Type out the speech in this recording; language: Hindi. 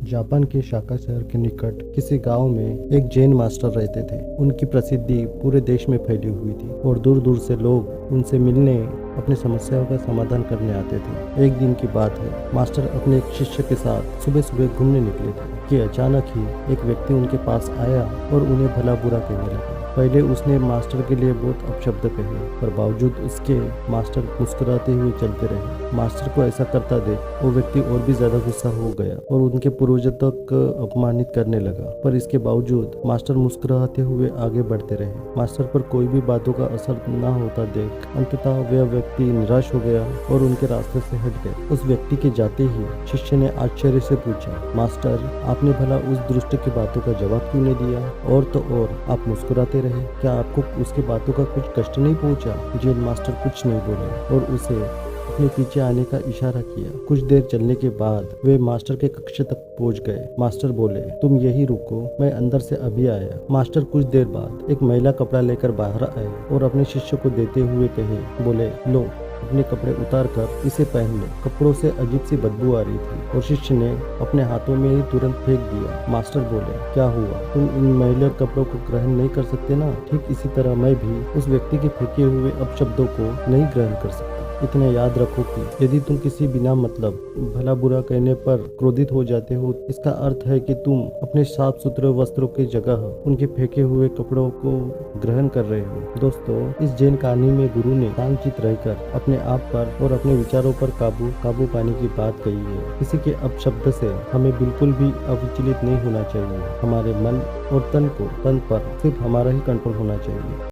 जापान के शाका शहर के निकट किसी गांव में एक जैन मास्टर रहते थे। उनकी प्रसिद्धि पूरे देश में फैली हुई थी और दूर दूर से लोग उनसे मिलने, अपनी समस्याओं का समाधान करने आते थे। एक दिन की बात है, मास्टर अपने एक शिष्य के साथ सुबह सुबह घूमने निकले थे कि अचानक ही एक व्यक्ति उनके पास आया और उन्हें भला बुरा कहने लगा। पहले उसने मास्टर के लिए बहुत अपशब्द कहे, पर बावजूद उसके मास्टर मुस्कुराते हुए चलते रहे। मास्टर को ऐसा करता देख वो व्यक्ति और भी ज्यादा गुस्सा हो गया और उनके पूर्वजों तक अपमानित करने लगा, पर इसके बावजूद मास्टर मुस्कुराते हुए आगे बढ़ते रहे। मास्टर पर कोई भी बातों का असर न होता देख अंततः वह व्यक्ति निराश हो गया और उनके रास्ते से हट गए। उस व्यक्ति के जाते ही शिष्य ने आश्चर्य से पूछा, मास्टर, आपने भला उस दुष्ट की बातों का जवाब क्यों नहीं दिया? और तो और आप मुस्कुराते रहे, क्या आपको उसकी बातों का कुछ कष्ट नहीं पहुंचा? जैन मास्टर कुछ नहीं बोले और उसे अपने पीछे आने का इशारा किया। कुछ देर चलने के बाद वे मास्टर के कक्ष तक पहुंच गए। मास्टर बोले, तुम यही रुको, मैं अंदर से अभी आया। मास्टर कुछ देर बाद एक महिला कपड़ा लेकर बाहर आए और अपने शिष्य को देते हुए कहे, बोले, लो, अपने कपड़े उतार कर इसे पहन लो। कपड़ों से अजीब सी बदबू आ रही थी और शिष्य ने अपने हाथों में ही तुरंत फेंक दिया। मास्टर बोले, क्या हुआ? तुम इन महिला कपड़ों को ग्रहण नहीं कर सकते ना? ठीक इसी तरह मैं भी उस व्यक्ति के फेंके हुए अपशब्दों को नहीं ग्रहण कर सकता। इतना याद रखो कि यदि तुम किसी बिना मतलब भला बुरा कहने पर क्रोधित हो जाते हो, इसका अर्थ है कि तुम अपने साफ सुथरे वस्त्रों की जगह उनके फेंके हुए कपड़ों को ग्रहण कर रहे हो। दोस्तों, इस जैन कहानी में गुरु ने शांतचित्त रहकर अपने आप पर और अपने विचारों पर काबू पाने की बात कही है। किसी के अपशब्द से हमें बिल्कुल भी अविचलित नहीं होना चाहिए। हमारे मन और तन पर सिर्फ हमारा ही कंट्रोल होना चाहिए।